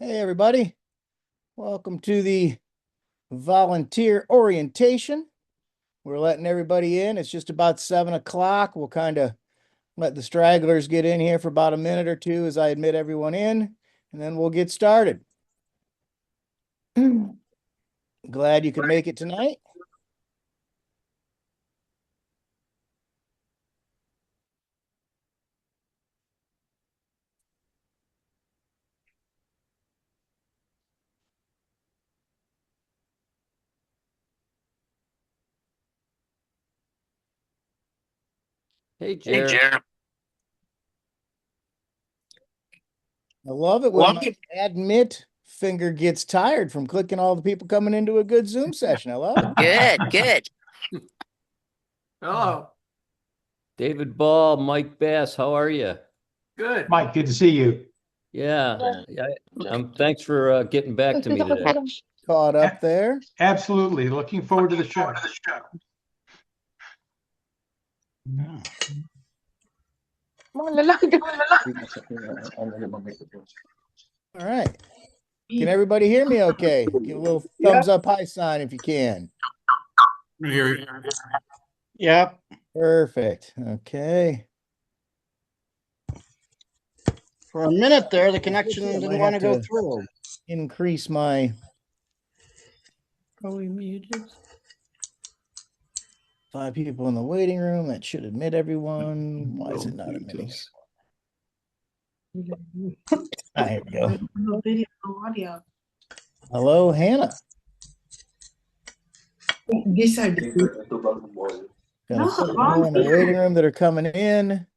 Hey, everybody. Welcome to the volunteer orientation. We're letting everybody in. It's just about 7 o'clock. We'll kind of let the stragglers get in here for about a minute or two as I admit everyone in, and then we'll get started. Glad you could make it tonight. Hey, Jer. I love it when my admit finger gets tired from clicking all the people coming into a good Zoom session. I love it. Good. Hello. David Ball, Mike Bass, how are you? Good. Mike, good to see you. Yeah. Thanks for getting back to me today. Caught up there. Absolutely. Looking forward to the show. All right. Can everybody hear me okay? Give a little thumbs up high sign if you can. Yep. Perfect. Okay. For a minute there, the connection I might didn't want to have go through. Increase my Probably muted. 5 people in the waiting room. That should admit everyone. Why is it not admitting? There we go. No video, no audio. Hello, Hannah. This I do. Got a couple more in the waiting room that are coming in.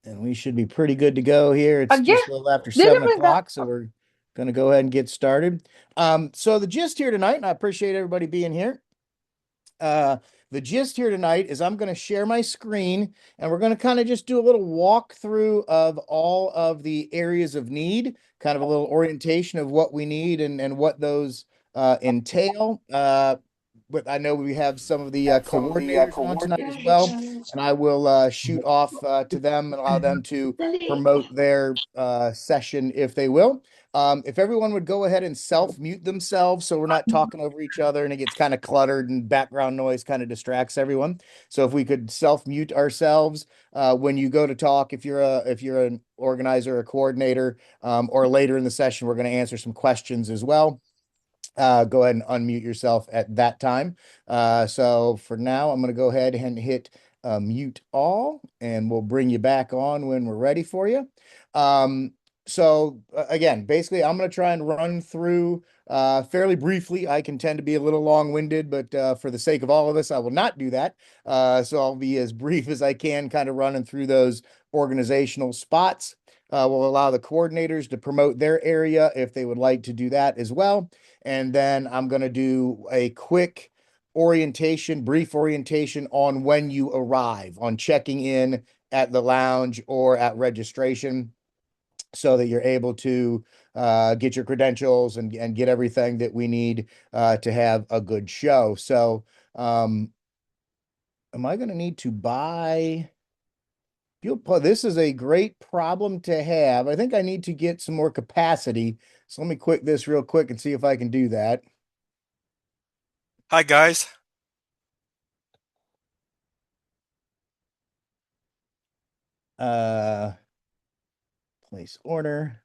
And we should be pretty good to go here. It's just a little after 7 o'clock, so we're going to go ahead and get started. So the gist here tonight, and I appreciate everybody being here. The gist here tonight is I'm going to share my screen, and we're going to kind of just do a little walkthrough of all of the areas of need, kind of a little orientation of what we need and what those entail. But I know we have some of the coordinators on tonight as well, and I will shoot off to them and allow them to promote their session if they will. If everyone would go ahead and self-mute themselves so we're not talking over each other and it gets kind of cluttered and background noise kind of distracts everyone. So if we could self-mute ourselves when you go to talk, if you're an organizer, a coordinator, or later in the session, we're going to answer some questions as well. Go ahead and unmute yourself at that time. So for now, I'm going to go ahead and hit mute all, and we'll bring you back on when we're ready for you. So again, basically, I'm going to try and run through fairly briefly. I can tend to be a little long-winded, but for the sake of all of us, I will not do that. So I'll be as brief as I can, kind of running through those organizational spots. We'll allow the coordinators to promote their area if they would like to do that as well. And then I'm going to do a quick orientation, brief orientation on when you arrive, on checking in at the lounge or at registration, so that you're able to get your credentials and get everything that we need to have a good show. So am I going to need to buy... This is a great problem to have. I think I need to get some more capacity. So let me quit this real quick and see if I can do that. Hi, guys. Place order.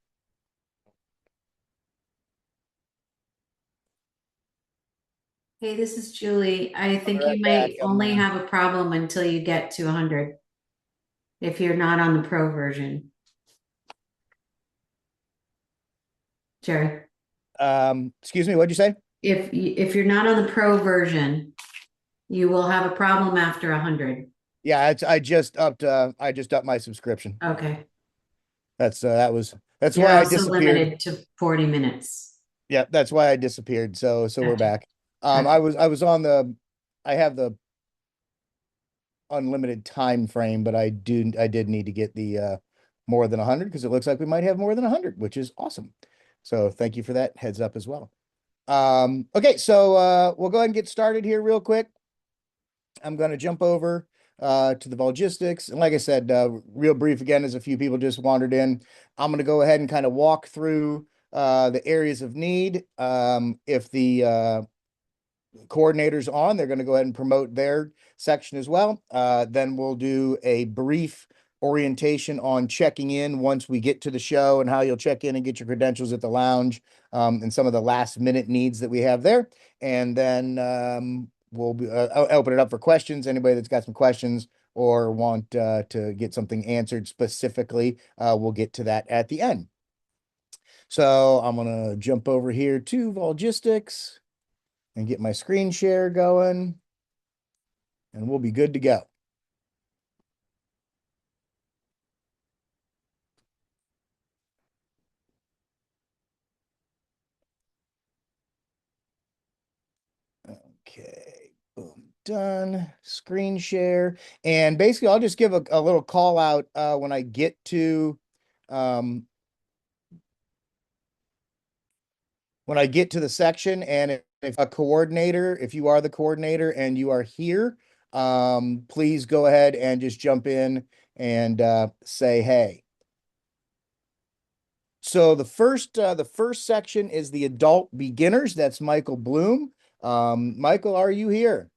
Hey, this is Julie. I think you might only have a problem until you get to 100 if you're not on the pro version. Jerry. Excuse me, what'd you say? If you're not on the pro version, you will have a problem after 100. Yeah, I just upped my subscription. Okay. That's why You're I also disappeared. limited to 40 minutes. Yeah, that's why I disappeared. So we're Gotcha. back. Gotcha. I have the unlimited time frame, but I did need to get the more than 100 because it looks like we might have more than 100, which is awesome. So thank you for that heads up as well. Okay, so we'll go ahead and get started here real quick. I'm going to jump over to the Volgistics. And like I said, real brief again, as a few people just wandered in, I'm going to go ahead and kind of walk through the areas of need. If the coordinators on, they're going to go ahead and promote their section as well. Then we'll do a brief orientation on checking in once we get to the show and how you'll check in and get your credentials at the lounge, and some of the last minute needs that we have there. And then we'll I'll open it up for questions. Anybody that's got some questions or want to get something answered specifically, we'll get to that at the end. So I'm going to jump over here to Volgistics and get my screen share going, and we'll be good to go. Okay, boom, done. Screen share. And basically, I'll just give a little call out when I get to the section. And if a coordinator, if you are the coordinator and you are here, please go ahead and just jump in and say hey. So the first section is the adult beginners. That's Michael Bloom. Michael, are you here?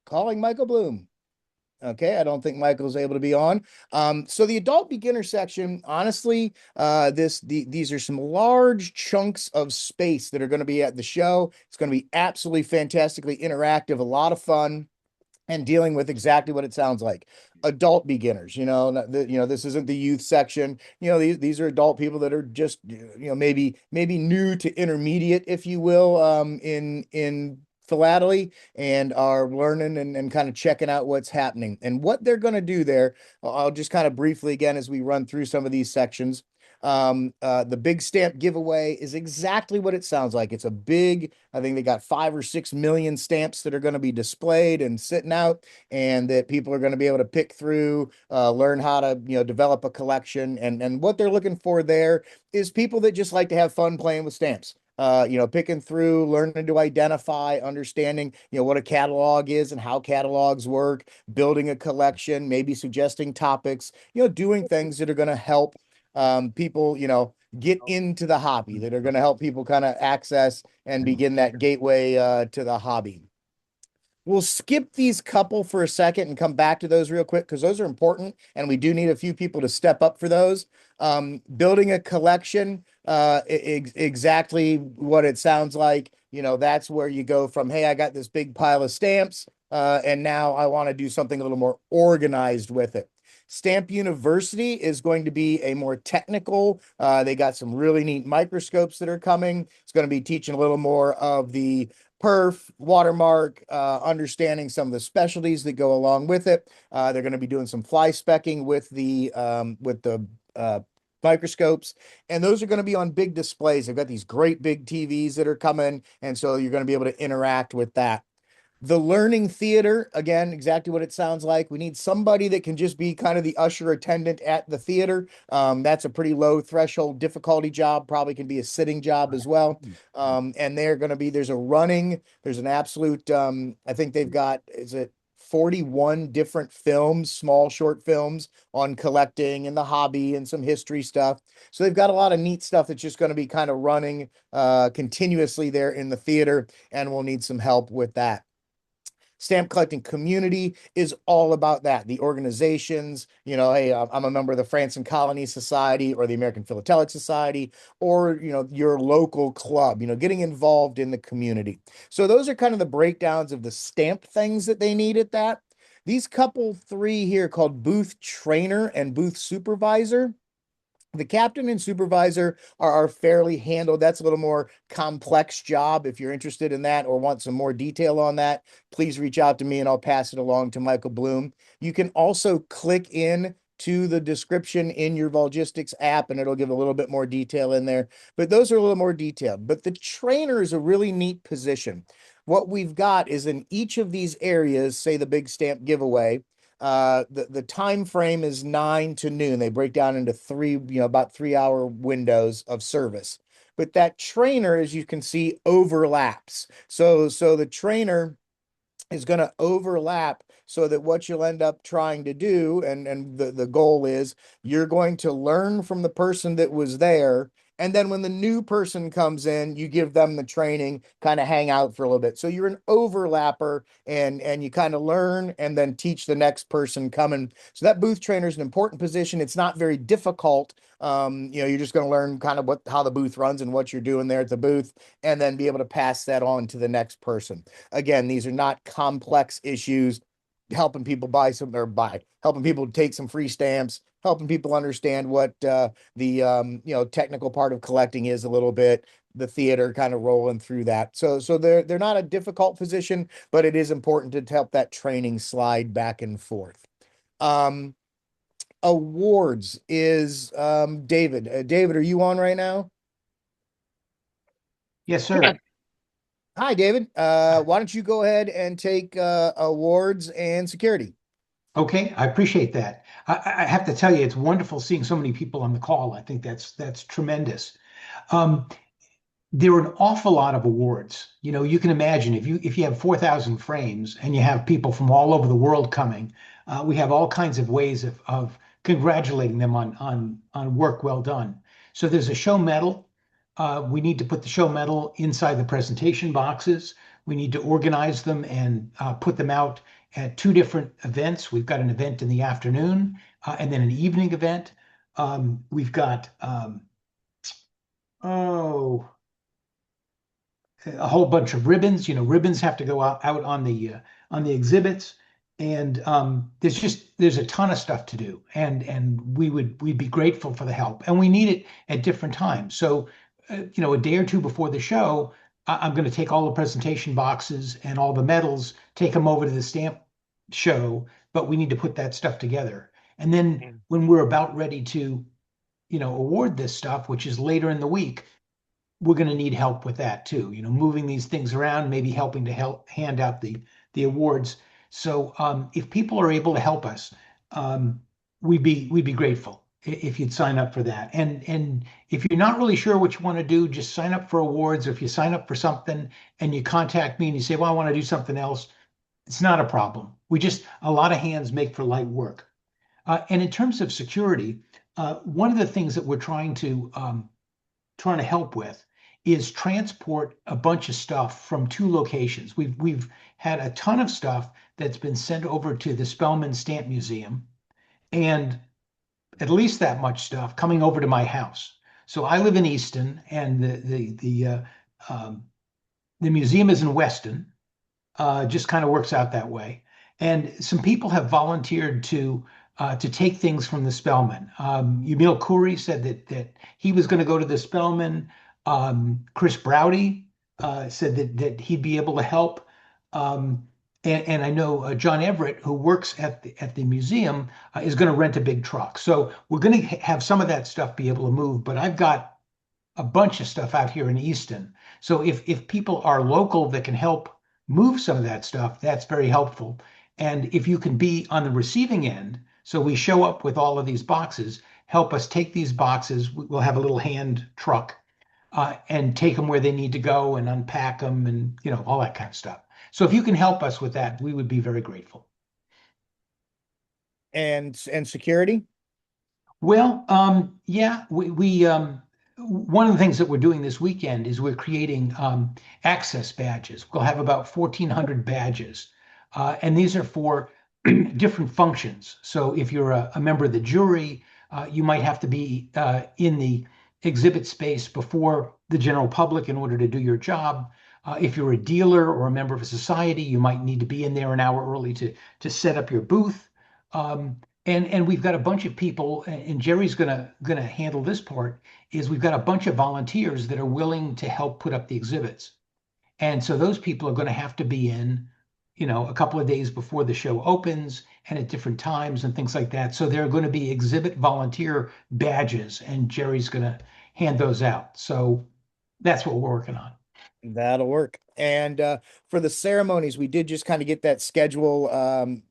Calling Michael Bloom. Okay, I don't think Michael's able to be on. So the adult beginner section, honestly, these are some large chunks of space that are going to be at the show. It's going to be absolutely fantastically interactive, a lot of fun, and dealing with exactly what it sounds like. Adult beginners, this isn't the youth section. These are adult people that are just, maybe new to intermediate, if you will, in philately, and are learning and kind of checking out what's happening. And what they're going to do there, I'll just kind of briefly again, as we run through some of these sections. The big stamp giveaway is exactly what it sounds like. It's a big, I think they got 5 or 6 million stamps that are going to be displayed and sitting out, and that people are going to be able to pick through, learn how to, develop a collection. And what they're looking for there is people that just like to have fun playing with stamps. Picking through, learning to identify, understanding, what a catalog is and how catalogs work, building a collection, maybe suggesting topics, doing things that are going to help people, get into the hobby, that are going to help people kind of access and begin that gateway to the hobby. We'll skip these couple for a second and come back to those real quick, because those are important, and we do need a few people to step up for those. Building a collection, exactly what it sounds like. That's where you go from, hey, I got this big pile of stamps, and now I want to do something a little more organized with it. Stamp University is going to be a more technical. They got some really neat microscopes that are coming. It's going to be teaching a little more of the perf, watermark, understanding some of the specialties that go along with it. They're going to be doing some fly specking with the microscopes, and those are going to be on big displays. They've got these great big TVs that are coming, and so you're going to be able to interact with that. The learning theater, again, exactly what it sounds like. We need somebody that can just be kind of the usher attendant at the theater. That's a pretty low threshold difficulty job, probably can be a sitting job as well. And they're going to be, there's an absolute, I think they've got, is it 41 different films, small short films on collecting and the hobby and some history stuff. So they've got a lot of neat stuff that's just going to be kind of running continuously there in the theater, and we'll need some help with that. Stamp collecting community is all about that. The organizations, hey, I'm a member of the France and Colony Society or the American Philatelic Society, or, your local club, getting involved in the community. So those are kind of the breakdowns of the stamp things that they need at that. These couple 3 here called booth trainer and booth supervisor. The captain and supervisor are fairly handled. That's a little more complex job. If you're interested in that or want some more detail on that, please reach out to me and I'll pass it along to Michael Bloom. You can also click in to the description in your Volgistics app, and it'll give a little bit more detail in there. But those are a little more detailed. But the trainer is a really neat position. What we've got is in each of these areas, say the big stamp giveaway, the time frame is 9 to noon. They break down into 3, about 3-hour windows of service. but that trainer, as you can see, overlaps. So the trainer is going to overlap so that what you'll end up trying to do, and the goal is you're going to learn from the person that was there. And then when the new person comes in, you give them the training, kind of hang out for a little bit. So you're an overlapper and you kind of learn and then teach the next person coming. So that booth trainer is an important position. It's not very difficult. You're just going to learn kind of how the booth runs and what you're doing there at the booth, and then be able to pass that on to the next person. Again, these are not complex issues. Helping people helping people take some free stamps, helping people understand what the technical part of collecting is a little bit, the theater kind of rolling through that. So they're not a difficult position, but it is important to help that training slide back and forth. Awards is David. David, are you on right now? Yes, sir. Hi, David. Why don't you go ahead and take awards and security? Okay, I appreciate that. I have to tell you, it's wonderful seeing so many people on the call. I think that's tremendous. There are an awful lot of awards. You can imagine if you have 4,000 frames and you have people from all over the world coming, we have all kinds of ways of congratulating them on work well done. So there's a show medal. We need to put the show medal inside the presentation boxes. We need to organize them and put them out at 2 different events. We've got an event in the afternoon and then an evening event. We've got a whole bunch of ribbons. Ribbons have to go out on the exhibits, and there's a ton of stuff to do, and we'd be grateful for the help, and we need it at different times. So a day or two before the show, I'm going to take all the presentation boxes and all the medals, take them over to the stamp show, but we need to put that stuff together. And then when we're about ready to award this stuff, which is later in the week, we're going to need help with that too. Moving these things around, maybe helping to help hand out the awards. So if people are able to help us, we'd be grateful if you'd sign up for that. And if you're not really sure what you want to do, just sign up for awards. Or if you sign up for something and you contact me and you say, well, I want to do something else, it's not a problem. A lot of hands make for light work. And in terms of security, one of the things that we're trying to help with is transport a bunch of stuff from 2 locations. We've had a ton of stuff that's been sent over to the Spellman Stamp Museum, and at least that much stuff coming over to my house. So I live in Easton, and the museum is in Weston. Just kind of works out that way. And some people have volunteered to take things from the Spellman. Yamil Khoury said that he was going to go to the Spellman. Chris Browdy said that he'd be able to help. And I know John Everett, who works at the museum, is going to rent a big truck. So we're going to have some of that stuff be able to move. But I've got a bunch of stuff out here in Easton. So if people are local that can help move some of that stuff, that's very helpful. And if you can be on the receiving end, so we show up with all of these boxes, help us take these boxes. We'll have a little hand truck and take them where they need to go and unpack them and all that kind of stuff. So if you can help us with that, we would be very grateful. And security? Well, yeah, we one of the things that we're doing this weekend is we're creating access badges. We'll have about 1,400 badges, and these are for different functions. So if you're a member of the jury, you might have to be in the exhibit space before the general public in order to do your job. If you're a dealer or a member of a society, you might need to be in there an hour early to set up your booth. And we've got a bunch of people, and Jerry's gonna handle this part, is we've got a bunch of volunteers that are willing to help put up the exhibits. And so those people are going to have to be in, a couple of days before the show opens and at different times and things like that. So there are going to be exhibit volunteer badges, and Jerry's going to hand those out. So that's what we're working on. That'll work. And for the ceremonies, we did just kind of get that schedule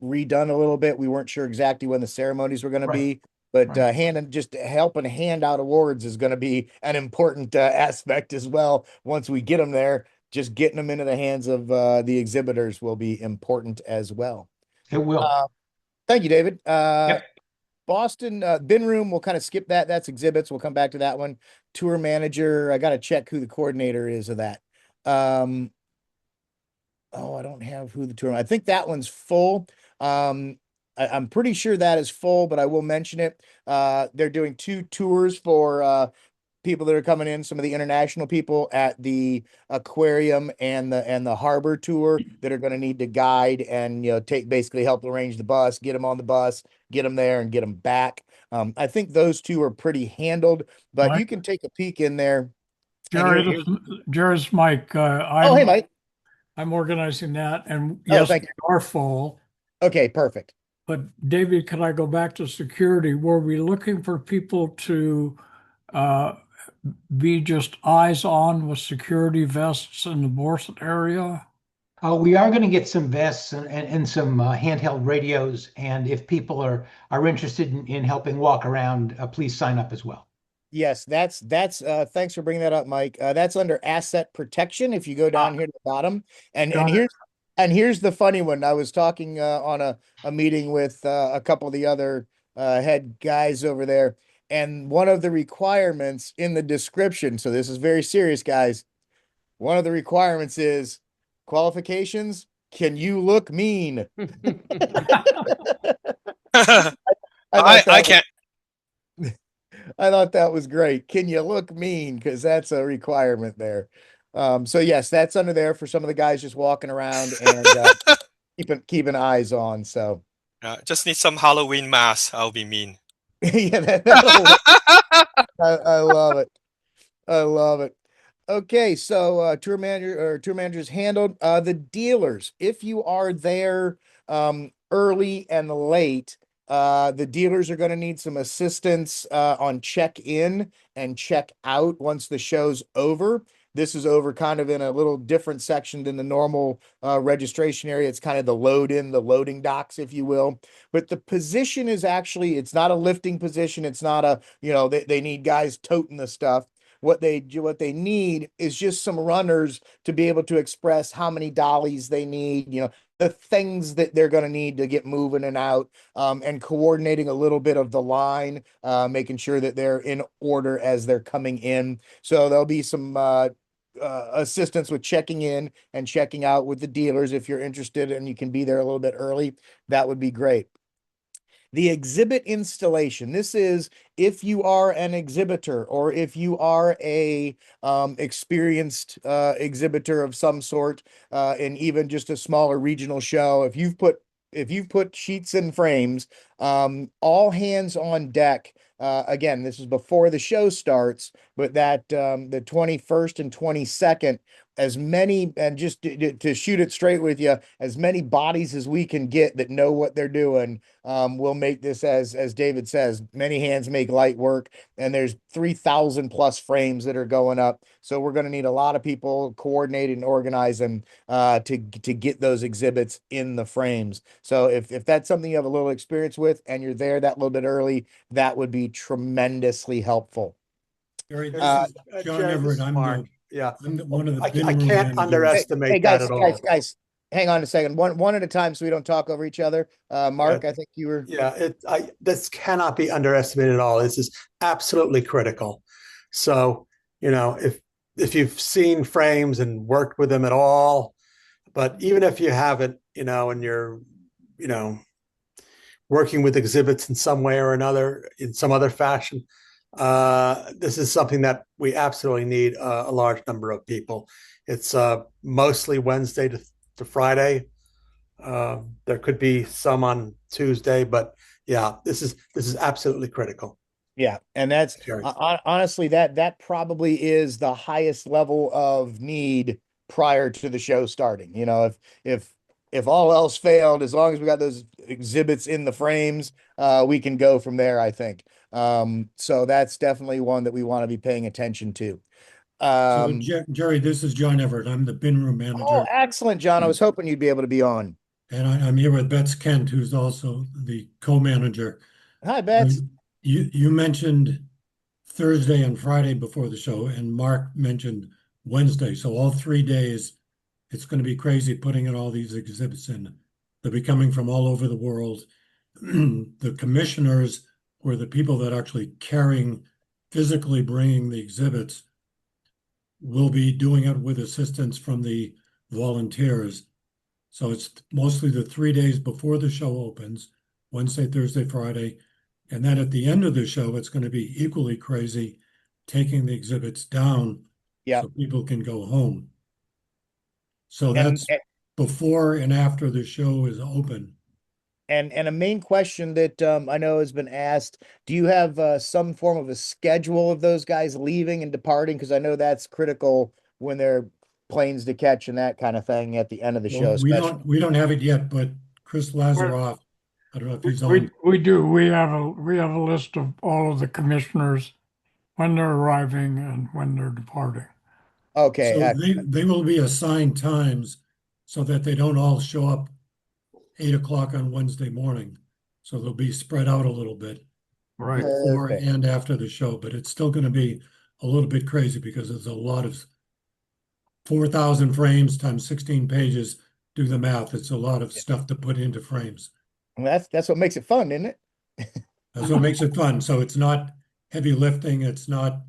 redone a little bit. We weren't sure exactly when the ceremonies were going to be. But Right. just helping hand out awards is going to be an important aspect as well. Once we get them there, just getting them into the hands of the exhibitors will be important as well. It will. Thank you, David. Yep. Boston bin room, we'll kind of skip that. That's exhibits. We'll come back to that one. Tour manager, I got to check who the coordinator is of that. Oh, I don't have who the tour. I think that one's full. I'm pretty sure that is full, but I will mention it. They're doing 2 tours for people that are coming in, some of the international people at the aquarium and the harbor tour that are going to need to guide and basically help arrange the bus, get them on the bus, get them there and get them back. I think those 2 are pretty handled, but you can take a peek in there. Jerry's Mike. Oh, hey, Mike. I'm organizing that, and Oh, yes, thank they are full. Okay, perfect. But David, can I go back to security? Were we looking for people to be just eyes on with security vests in the Borset area? We are going to get some vests and some handheld radios. And if people are interested in helping walk around, please sign up as well. Yes, that's thanks for bringing that up, Mike. That's under asset protection. If you go down here to the bottom, and here's the funny one. I was talking on a meeting with a couple of the other head guys over there, and one of the requirements in the description. So this is very serious, guys. One of the requirements is qualifications. Can you look mean? I can't. I thought that was great. Can you look mean? Because that's a requirement there. So yes, that's under there for some of the guys just walking around and keeping eyes on. So Just need some Halloween mask. I'll be mean. yeah, I love it. I love it. Okay, so tour managers handled. The dealers, if you are there early and late, the dealers are going to need some assistance on check-in and check-out once the show's over. This is over kind of in a little different section than the normal registration area. It's kind of the loading docks, if you will. But the position is actually, it's not a lifting position. It's not a, they need guys toting the stuff. What they need is just some runners to be able to express how many dollies they need, the things that they're going to need to get moving and out, and coordinating a little bit of the line, making sure that they're in order as they're coming in. So there'll be some assistance with checking in and checking out with the dealers. If you're interested and you can be there a little bit early, that would be great. The exhibit installation. This is if you are an exhibitor or if you are a experienced exhibitor of some sort, and even just a smaller regional show. If you've put sheets and frames, all hands on deck. Again, this is before the show starts, but that the 21st and 22nd, as many, and just to shoot it straight with you, as many bodies as we can get that know what they're doing, we'll make this, as David says, many hands make light work, and there's 3,000 plus frames that are going up. So we're going to need a lot of people coordinated and organizing to get those exhibits in the frames. So if that's something you have a little experience with and you're there that little bit early, that would be tremendously helpful. Jerry, this Uh, is John Jerry, this Everett. is Mark. Yeah, I'm one of the I bin room can't managers. underestimate Hey, guys, that at all. guys, hang on a second. One at a time so we don't talk over each other. Mark, I think you were. Yeah, this cannot be underestimated at all. This is absolutely critical. So, if you've seen frames and worked with them at all, but even if you haven't, and you're, working with exhibits in some way or another, in some other fashion, this is something that we absolutely need a large number of people. It's mostly Wednesday to Friday. There could be some on Tuesday, but yeah, this is absolutely critical. Yeah, and that's honestly that probably is the highest level of need prior to the show starting. If all else failed, as long as we got those exhibits in the frames, we can go from there, I think. So that's definitely one that we want to be paying attention to. Jerry, this is John Everett. I'm the bin room manager. Oh, excellent, John. I was hoping you'd be able to be on. And I'm here with Bets Kent, who's also the co-manager. Hi, Bets. You mentioned Thursday and Friday before the show, and Mark mentioned Wednesday. So all 3 days, it's going to be crazy putting in all these exhibits in. They'll be coming from all over the world. The commissioners, or the people that are actually physically bringing the exhibits, will be doing it with assistance from the volunteers. So it's mostly the 3 days before the show opens, Wednesday, Thursday, Friday. And then at the end of the show, it's going to be equally crazy, taking the exhibits down so people can go home. So that's before and after the show is open. And a main question that I know has been asked, do you have some form of a schedule of those guys leaving and departing? Because I know that's critical when they're planes to catch and that kind of thing at the end of the show. Well, we don't have it yet, but Chris Lazaroff, I don't know if he's on. We do. We have a list of all of the commissioners when they're arriving and when they're departing. Okay. So they will be assigned times so that they don't all show up 8 o'clock on Wednesday morning. So they'll be spread out a little bit Right. before and after the show, but it's still going to be a little bit crazy because there's a lot of 4,000 frames times 16 pages. Do the math. It's a lot of stuff to put into frames. Well, that's what makes it fun, isn't it? That's what makes it fun. So it's not heavy lifting. It's not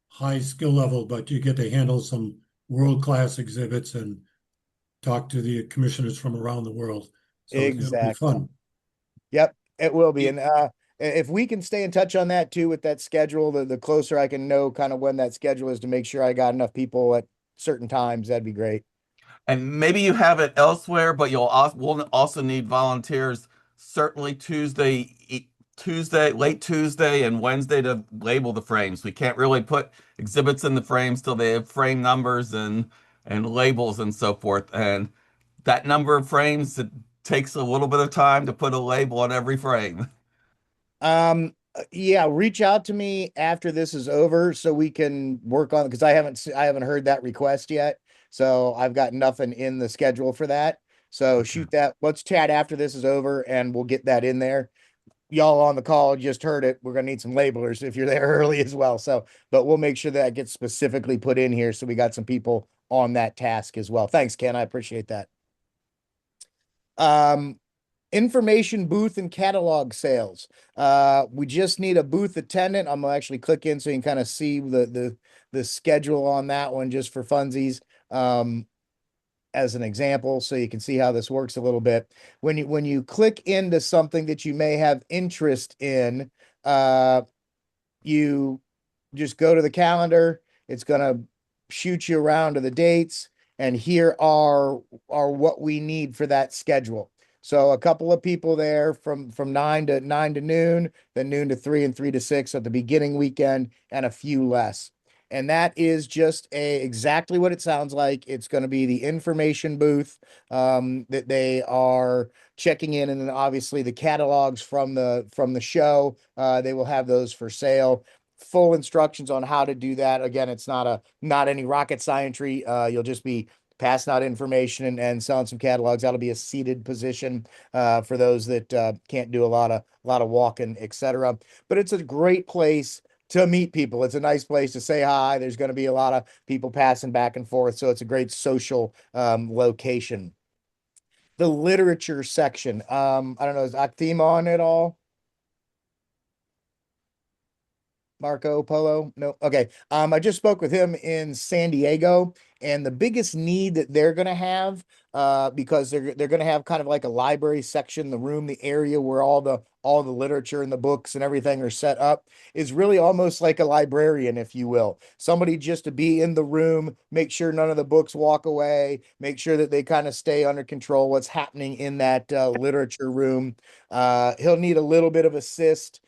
high skill level, but you get to handle some world-class exhibits and talk to the commissioners from around the world. So Exactly. it'll be fun. Yep, it will be. And if we can stay in touch on that too with that schedule, the closer I can know kind of when that schedule is to make sure I got enough people at certain times, that'd be great. And maybe you have it elsewhere, but we'll also need volunteers certainly late Tuesday and Wednesday to label the frames. We can't really put exhibits in the frames till they have frame numbers and labels and so forth. And that number of frames, it takes a little bit of time to put a label on every frame. Yeah, reach out to me after this is over so we can work on, because I haven't heard that request yet. So I've got nothing in the schedule for that. So shoot that. Let's chat after this is over and we'll get that in there. Y'all on the call just heard it. We're going to need some labelers if you're there early as well. So, but we'll make sure that gets specifically put in here. So we got some people on that task as well. Thanks, Ken. I appreciate that. Information booth and catalog sales. We just need a booth attendant. I'm gonna actually click in so you can kind of see the schedule on that one just for funsies. As an example, so you can see how this works a little bit. When you click into something that you may have interest in, you just go to the calendar. It's gonna shoot you around to the dates, and here are what we need for that schedule. So a couple of people there from 9 to noon, then noon to 3 and 3 to 6 at the beginning weekend, and a few less. And that is just exactly what it sounds like. It's going to be the information booth that they are checking in, and then obviously the catalogs from the show. They will have those for sale. Full instructions on how to do that. Again, it's not any rocket scientry. You'll just be passing out information and selling some catalogs. That'll be a seated position for those that can't do a lot of walking, etc. But it's a great place to meet people. It's a nice place to say hi. There's going to be a lot of people passing back and forth. So it's a great social location. The literature section. I don't know, is Akhtim on at all? Marco Polo? No. Okay. I just spoke with him in San Diego, and the biggest need that they're going to have, because they're going to have kind of like a library section, the room, the area where all the literature and the books and everything are set up, is really almost like a librarian, if you will. Somebody just to be in the room, make sure none of the books walk away, make sure that they kind of stay under control what's happening in that literature room. He'll need a little bit of assist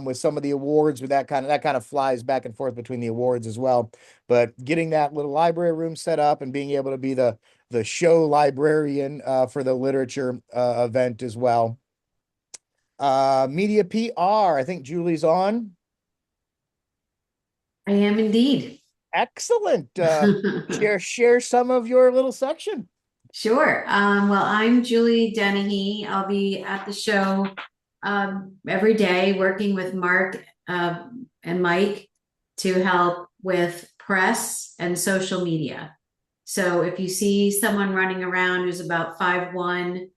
with some of the awards, with that kind of flies back and forth between the awards as well. But getting that little library room set up and being able to be the show librarian for the literature event as well. Media PR, I think Julie's on. I am indeed. Excellent. Share some of your little section. Sure. Well, I'm Julie Dennehy. I'll be at the show every day working with Mark and Mike to help with press and social media. So if you see someone running around who's about 5'1",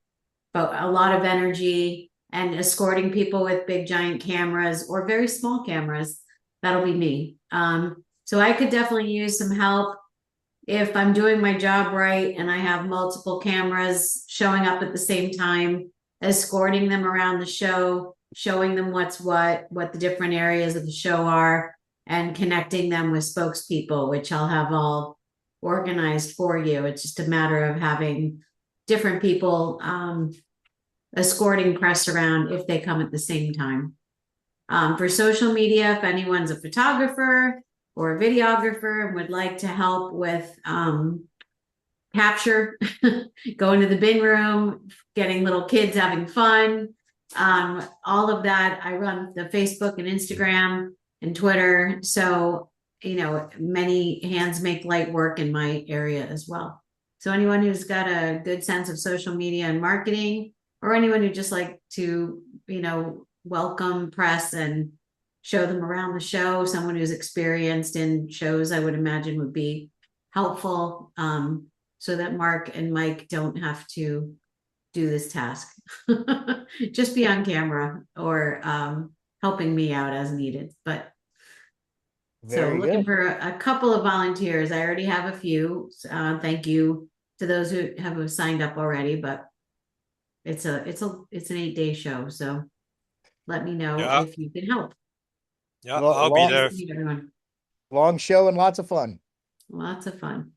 but a lot of energy and escorting people with big giant cameras or very small cameras, that'll be me. So I could definitely use some help if I'm doing my job right and I have multiple cameras showing up at the same time, escorting them around the show, showing them what the different areas of the show are, and connecting them with spokespeople, which I'll have all organized for you. It's just a matter of having different people escorting press around if they come at the same time. For social media, if anyone's a photographer or a videographer and would like to help with capture, going to the bin room, getting little kids having fun, all of that. I run the Facebook and Instagram and Twitter. So, many hands make light work in my area as well. So anyone who's got a good sense of social media and marketing, or anyone who just like to, welcome press and show them around the show, someone who's experienced in shows, I would imagine would be helpful, so that Mark and Mike don't have to do this task. Just be on camera or helping me out as needed. But Very looking good. for a couple of volunteers. I already have a few. Thank you to those who have signed up already, but it's an 8-day show. So let me know if you can help. Yeah, Well, I'll be long- there. Meet everyone. Long show and lots of fun. Lots of fun.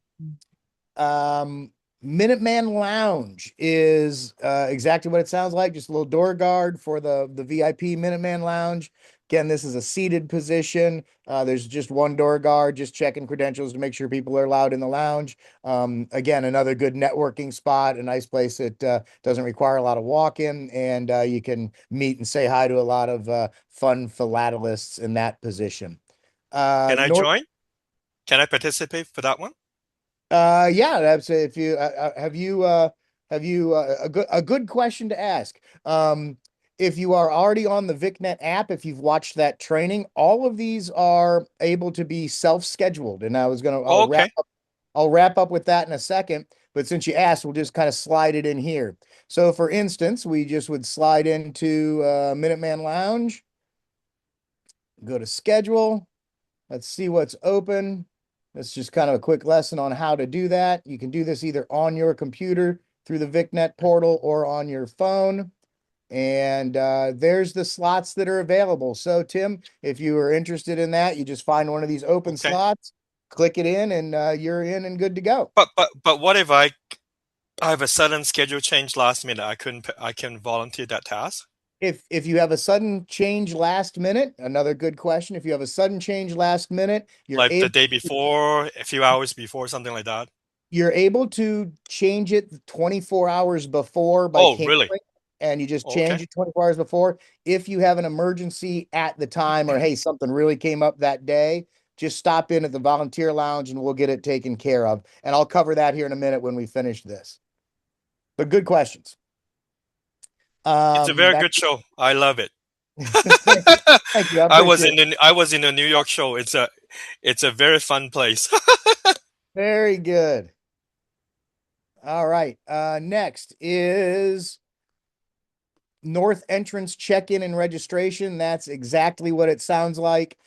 Minuteman Lounge is exactly what it sounds like, just a little door guard for the VIP Minuteman Lounge. Again, this is a seated position. There's just one door guard, just checking credentials to make sure people are allowed in the lounge. Again, another good networking spot, a nice place that doesn't require a lot of walk-in, and you can meet and say hi to a lot of fun philatelists in that position. Can I join? Can I participate for that one? Yeah, that's if you have a good question to ask. If you are already on the VicNet app, if you've watched that training, all of these are able to be self-scheduled. And I was gonna I'll wrap up with that in a second, but since you asked, we'll just kind of slide it in here. So for instance, we just would slide into Minuteman Lounge, go to schedule. Let's see what's open. That's just kind of a quick lesson on how to do that. You can do this either on your computer through the VicNet portal or on your phone. And there's the slots that are available. So Tim, if you are interested in that, you just find one of these open slots, click it in, and you're in and good to go. But what if I have a sudden schedule change last minute? I can volunteer that task. If you have a sudden change last minute, another good question. If you have a sudden change last minute, you're Like the day before, a few hours before, something like that. You're able to change it 24 hours before by really? And you just change it 24 hours before. If you have an emergency at the time, or hey, something really came up that day, just stop in at the volunteer lounge and we'll get it taken care of. And I'll cover that here in a minute when we finish this. But good questions. It's a very good show. I love it. Thank you. I was in the New York show. It's a very fun place. Very good. All right. Next is North Entrance check-in and registration. That's exactly what it sounds like.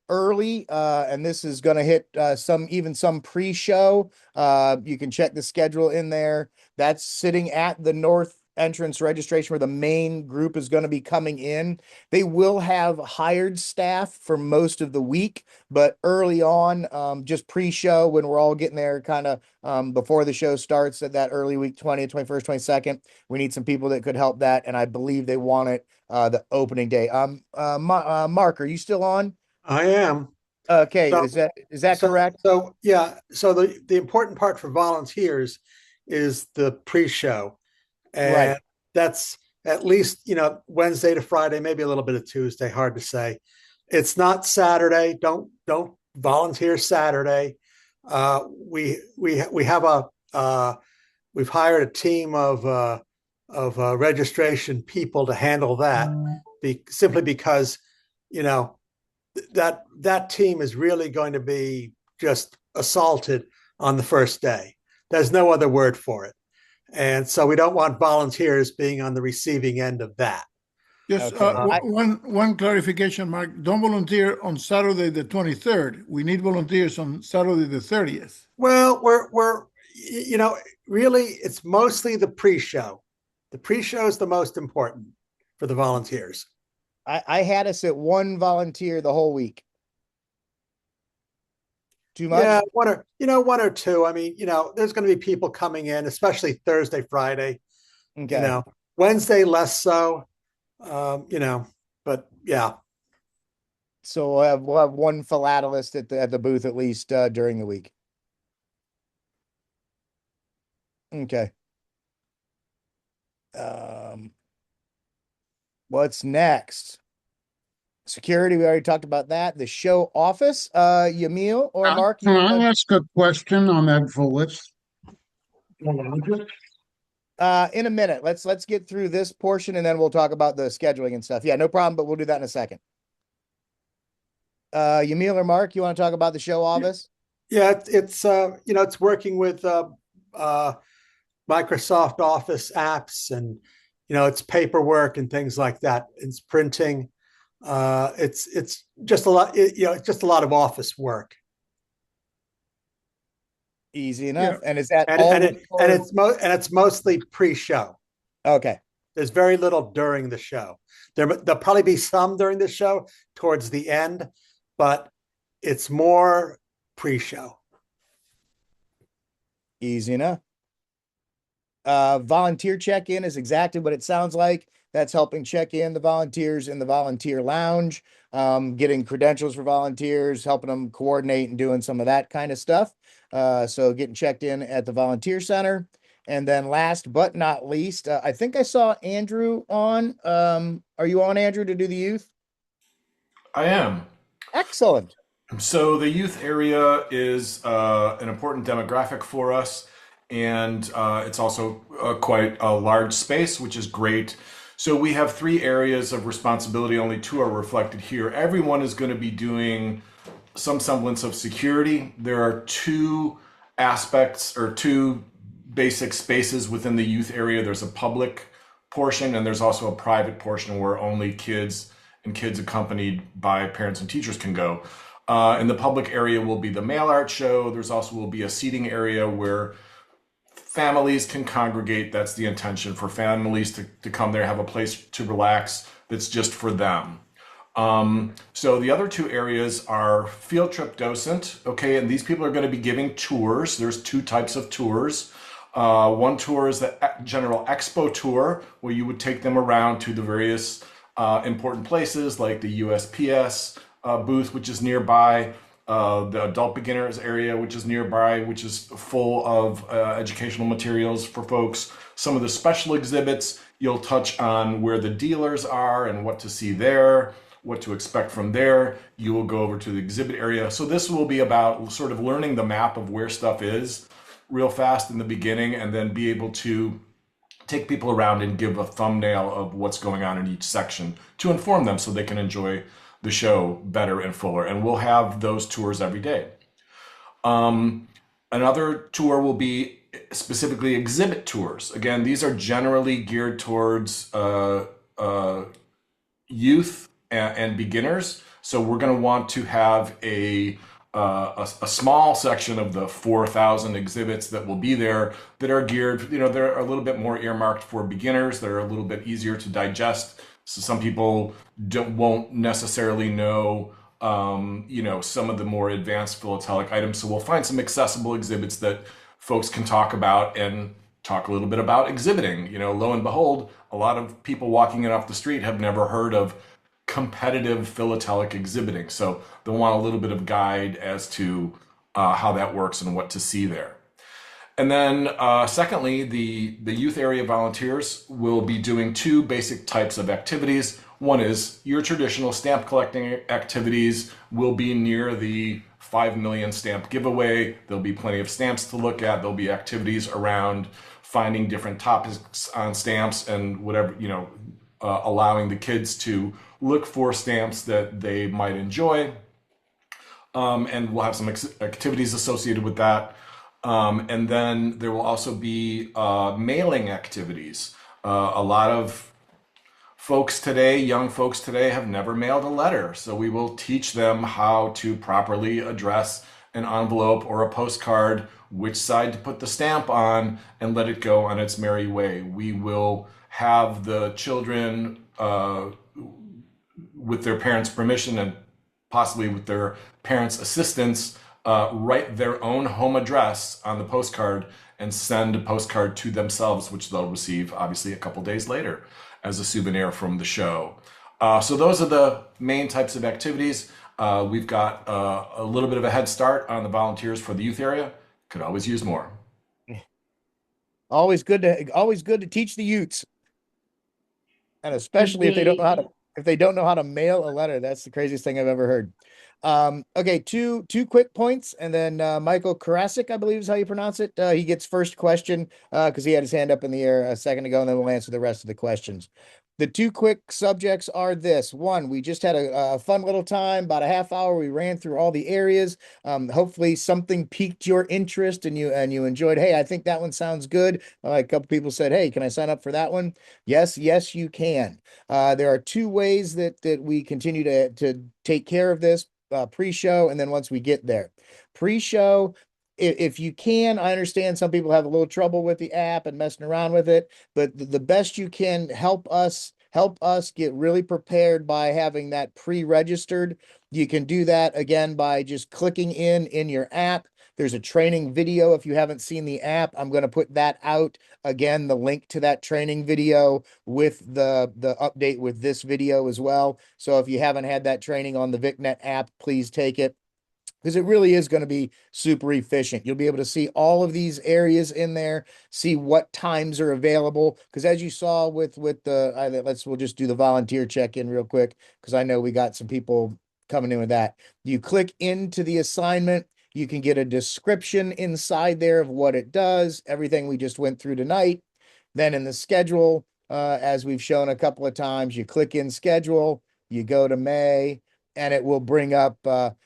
Early, and this is going to hit some pre-show. You can check the schedule in there. That's sitting at the North Entrance registration where the main group is going to be coming in. They will have hired staff for most of the week, but early on, just pre-show when we're all getting there kind of before the show starts at that early week, 20th, 21st, 22nd, we need some people that could help that. And I believe they want it the opening day. Mark, are you still on? I am. Okay. So, is that correct? So yeah. So the important part for volunteers is the pre-show. And that's at least, Wednesday to Friday, maybe a little bit of Tuesday, hard to say. It's not Saturday. Don't volunteer Saturday. We've hired a team of registration people to handle that, simply because, you know, that team is really going to be just assaulted on the first day. There's no other word for it. And so we don't want volunteers being on the receiving end of that. Just Okay. one clarification, Mark. Don't volunteer on Saturday the 23rd. We need volunteers on Saturday the 30th. Well, we're you know, really, it's mostly the pre-show. The pre-show is the most important for the volunteers. I had us at one volunteer the whole week. Too much? Yeah, one or two. I mean, you know, there's going to be people coming in, especially Thursday, Friday. Okay. You know, Wednesday less so. You know, but yeah. So we'll have one philatelist at the booth at least during the week. Okay. What's next? Security, we already talked about that. The show office, Yamil or Mark? Can I ask a question on that full list? In a minute. Let's get through this portion and then we'll talk about the scheduling and stuff. Yeah, no problem, but we'll do that in a second. Yamil or Mark, you want to talk about the show office? Yeah, it's you know, it's working with Microsoft Office apps, and you know, it's paperwork and things like that. It's printing. It's just a lot. You know, it's just a lot of office work. Easy enough. Yeah. And is that it's mostly pre-show. Okay. There's very little during the show. There'll probably be some during the show towards the end, but it's more pre-show. Easy enough. Volunteer check-in is exactly what it sounds like. That's helping check in the volunteers in the volunteer lounge, getting credentials for volunteers, helping them coordinate and doing some of that kind of stuff. So getting checked in at the volunteer center. And then last but not least, I think I saw Andrew on. Are you on, Andrew, to do the youth? I am. Excellent. So the youth area is an important demographic for us. And it's also quite a large space, which is great. So we have 3 areas of responsibility. Only 2 are reflected here. Everyone is going to be doing some semblance of security. There are 2 aspects or 2 basic spaces within the youth area. There's a public portion and there's also a private portion where only kids and kids accompanied by parents and teachers can go. In the public area will be the mail art show. There's also will be a seating area where families can congregate. That's the intention, for families to come there, have a place to relax that's just for them. So the other 2 areas are field trip docent. Okay, and these people are going to be giving tours. There's 2 types of tours. One tour is the general expo tour, where you would take them around to the various important places like the USPS booth, which is nearby, the adult beginners area, which is nearby, which is full of educational materials for folks. Some of the special exhibits, you'll touch on where the dealers are and what to see there, what to expect from there. You will go over to the exhibit area. So this will be about sort of learning the map of where stuff is real fast in the beginning, and then be able to take people around and give a thumbnail of what's going on in each section to inform them so they can enjoy the show better and fuller. And we'll have those tours every day. Another tour will be specifically exhibit tours. Again, these are generally geared towards youth and beginners. So we're going to want to have a small section of the 4,000 exhibits that will be there that are geared, you know, they're a little bit more earmarked for beginners. They're a little bit easier to digest. So some people won't necessarily know, you know, some of the more advanced philatelic items. So we'll find some accessible exhibits that folks can talk about and talk a little bit about exhibiting. You know, lo and behold, a lot of people walking in off the street have never heard of competitive philatelic exhibiting. So they'll want a little bit of guide as to how that works and what to see there. And then secondly, the youth area volunteers will be doing 2 basic types of activities. One is your traditional stamp collecting activities will be near the 5 million stamp giveaway. There'll be plenty of stamps to look at. There'll be activities around finding different topics on stamps and whatever, allowing the kids to look for stamps that they might enjoy. And we'll have some activities associated with that. And then there will also be mailing activities. A lot of folks today, young folks today, have never mailed a letter. So we will teach them how to properly address an envelope or a postcard, which side to put the stamp on, and let it go on its merry way. We will have the children, with their parents' permission and possibly with their parents' assistance, write their own home address on the postcard and send a postcard to themselves, which they'll receive obviously a couple days later as a souvenir from the show. So those are the main types of activities. We've got a little bit of a head start on the volunteers for the youth area. Could always use more. Always good to teach the youths. And especially if they don't know how to mail a letter. That's the craziest thing I've ever heard. Okay, two quick points, and then Michael Karasik, I believe is how you pronounce it. He gets first question because he had his hand up in the air a second ago, and then we'll answer the rest of the questions. The two quick subjects are this. One, we just had a fun little time, about a half hour. We ran through all the areas. Hopefully something piqued your interest and you enjoyed. Hey, I think that one sounds good. A couple people said, hey, can I sign up for that one? Yes, you can. There are two ways that we continue to take care of this, pre-show, and then once we get there. Pre-show, if you can, I understand some people have a little trouble with the app and messing around with it, but the best you can help us get really prepared by having that pre-registered. You can do that again by just clicking in your app. There's a training video. If you haven't seen the app, I'm going to put that out again, the link to that training video with the update with this video as well. So if you haven't had that training on the VicNet app, please take it, because it really is going to be super efficient. You'll be able to see all of these areas in there, see what times are available. Because as you saw with the, we'll just do the volunteer check-in real quick, because I know we got some people coming in with that. You click into the assignment, you can get a description inside there of what it does, everything we just went through tonight. Then in the schedule, as we've shown a couple of times, you click in schedule, you go to May, and it will bring up,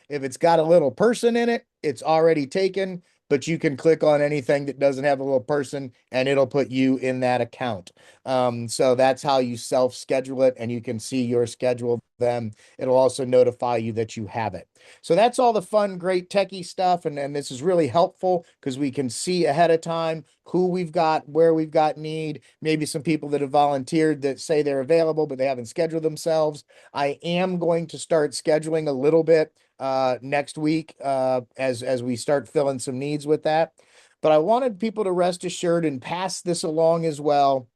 if it's got a little person in it, it's already taken, but you can click on anything that doesn't have a little person and it'll put you in that account. So that's how you self-schedule it, and you can see your schedule then. It'll also notify you that you have it. So that's all the fun, great techie stuff. And this is really helpful because we can see ahead of time who we've got, where we've got need, maybe some people that have volunteered that say they're available, but they haven't scheduled themselves. I am going to start scheduling a little bit next week as we start filling some needs with that. But I wanted people to rest assured and pass this along as well.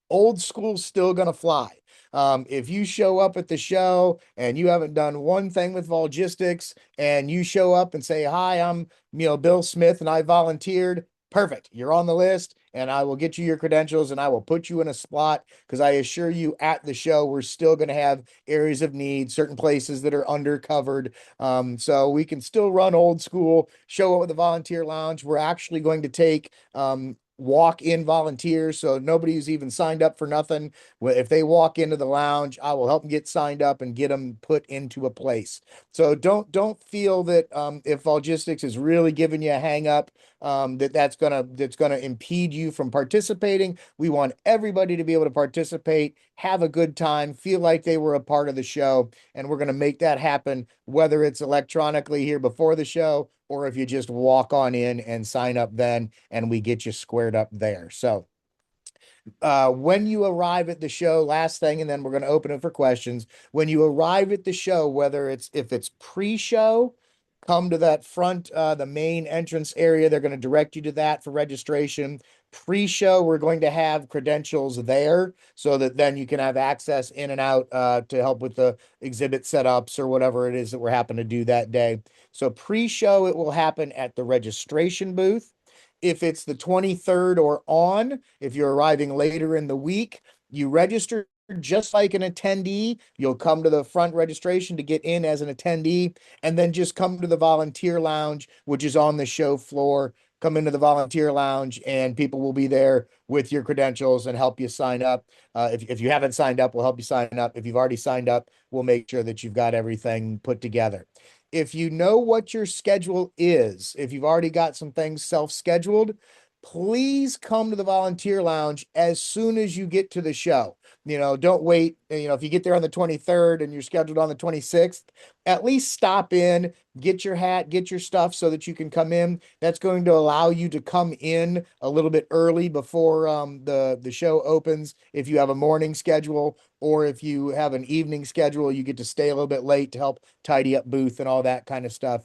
Old school's still going to fly. If you show up at the show and you haven't done one thing with Volgistics, and you show up and say, hi, I'm Bill Smith and I volunteered, perfect. You're on the list, and I will get you your credentials and I will put you in a slot, because I assure you at the show, we're still going to have areas of need, certain places that are undercovered. So we can still run old school, show up with the volunteer lounge. We're actually going to take, walk-in volunteers, so nobody who's even signed up for nothing. If they walk into the lounge, I will help them get signed up and get them put into a place. So don't feel that if Volgistics is really giving you a hang up, that's gonna impede you from participating. We want everybody to be able to participate, have a good time, feel like they were a part of the show, and we're gonna make that happen, whether it's electronically here before the show, or if you just walk on in and sign up then, and we get you squared up there. So when you arrive at the show, last thing, and then we're going to open it for questions. When you arrive at the show, if it's pre-show, come to that front, the main entrance area. They're going to direct you to that for registration. Pre-show, we're going to have credentials there so that then you can have access in and out to help with the exhibit setups or whatever it is that we're happen to do that day. So pre-show, it will happen at the registration booth. If it's the 23rd or on, if you're arriving later in the week, you register just like an attendee. You'll come to the front registration to get in as an attendee, and then just come to the volunteer lounge, which is on the show floor. come into the volunteer lounge and people will be there with your credentials and help you sign up. If you haven't signed up, we'll help you sign up. If you've already signed up, we'll make sure that you've got everything put together. If you know what your schedule is, if you've already got some things self-scheduled, please come to the volunteer lounge as soon as you get to the show. Don't wait. If you get there on the 23rd and you're scheduled on the 26th, at least stop in, get your hat, get your stuff so that you can come in. That's going to allow you to come in a little bit early before the show opens. If you have a morning schedule or if you have an evening schedule, you get to stay a little bit late to help tidy up booth and all that kind of stuff.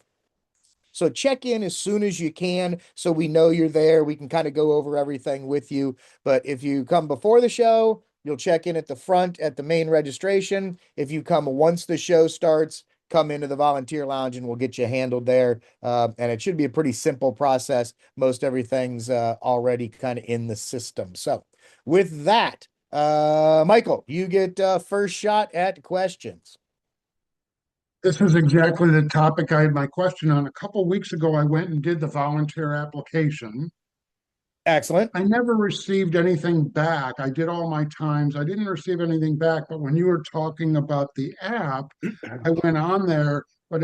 So check in as soon as you can so we know you're there. We can kind of go over everything with you. But if you come before the show, you'll check in at the front at the main registration. If you come once the show starts, come into the volunteer lounge and we'll get you handled there. And it should be a pretty simple process. Most everything's already kind of in the system. So with that, Michael, you get first shot at questions. This is exactly the topic I had my question on. A couple of weeks ago, I went and did the volunteer application. Excellent. I never received anything back. I did all my times. I didn't receive anything back. But when you were talking about the app, I went on there. But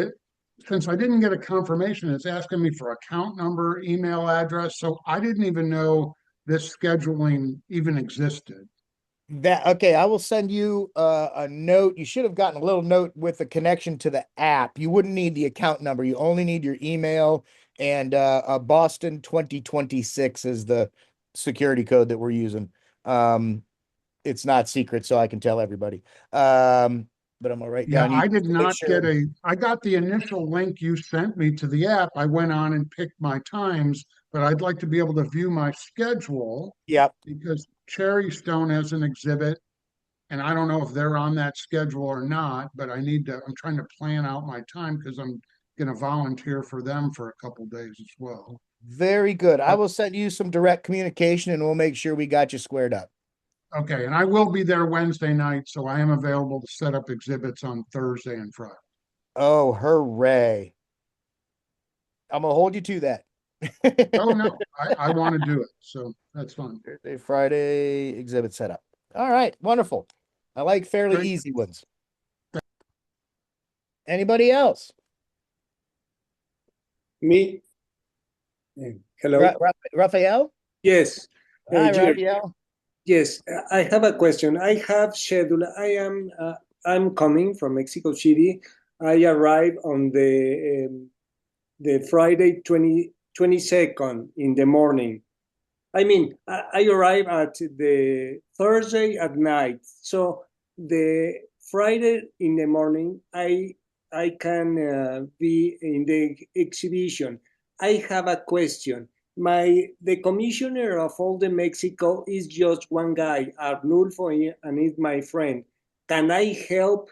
since I didn't get a confirmation, it's asking me for account number, email address. So I didn't even know this scheduling even existed. Okay, I will send you a note. You should have gotten a little note with a connection to the app. You wouldn't need the account number. You only need your email, and Boston 2026 is the security code that we're using. It's not secret, so I can tell everybody. But I'm gonna write down. I did not get I got the initial link you sent me to the app. I went on and picked my times, but I'd like to be able to view my schedule. Yep. Because Cherry Stone has an exhibit, and I don't know if they're on that schedule or not, but I'm trying to plan out my time because I'm going to volunteer for them for a couple days as well. Very good. I will send you some direct communication and we'll make sure we got you squared up. Okay, and I will be there Wednesday night, so I am available to set up exhibits on Thursday and Friday. Oh, hooray. I'm gonna hold you to that. Oh no, I want to do it, so that's fun. Thursday, Friday exhibit setup. All right, wonderful. I like fairly Great. easy ones. Anybody else? Me. Hello. Raphael? Yes. Hi, Jerry. Raphael. Yes, I have a question. I have scheduled. I'm coming from Mexico City. I arrive on the Friday 22nd in the morning. I mean, I arrive at the Thursday at night. So the Friday in the morning, I can be in the exhibition. I have a question. The commissioner of all the Mexico is just one guy, Arnulfo, and he's my friend. Can I help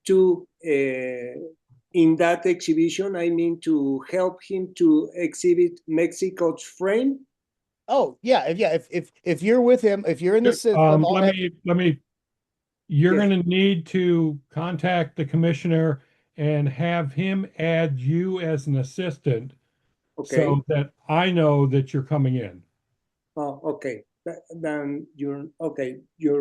to in that exhibition? I mean, to help him to exhibit Mexico's frame. Oh yeah, if you're with him, if you're in the system, you're going to need to contact the commissioner and have him add you as an assistant. Okay. So that I know that you're coming in. Oh, okay. Then your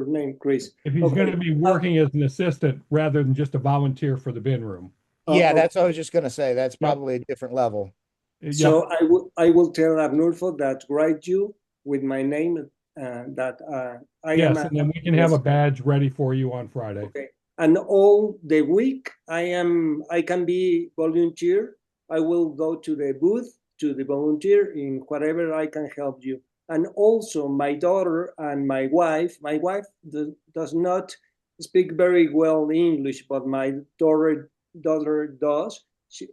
name, Chris. If he's going to be working as an assistant rather than just a volunteer for the bin room. Yeah, that's what I was just going to say. That's probably a different level. So I will tell Arnulfo that write you with my name that I am. Yes, and then we can have a badge ready for you on Friday. Okay. And all the week I can be volunteer. I will go to the booth to the volunteer in whatever I can help you. And also my daughter and my wife does not speak very well English, but my daughter does.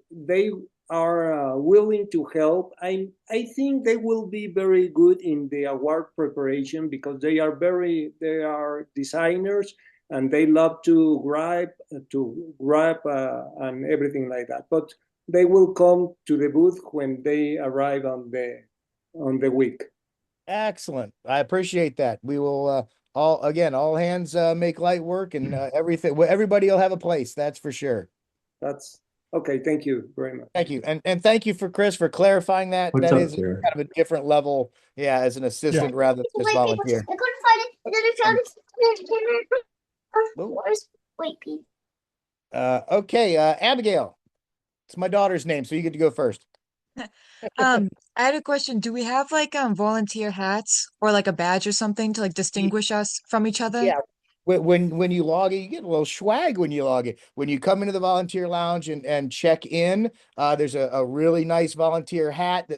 They are willing to help. I think they will be very good in the award preparation because they are designers and they love to grab and everything like that. But they will come to the booth when they arrive on the week. Excellent. I appreciate that. We will all hands make light work and everything. Everybody will have a place. That's for sure. That's Okay, thank you very much. Thank you. And thank you for Chris for clarifying that. What's That up, is Sarah? kind of a different level. Yeah, as an assistant rather than just volunteer. I couldn't find it. And then I found it. Where's wait, Pete? Okay, Abigail. It's my daughter's name, so you get to go first. I had a question. Do we have like volunteer hats or like a badge or something to like distinguish us from each other? Yeah. When you log in, you get a little swag when you log in. When you come into the volunteer lounge and check in, there's a really nice volunteer hat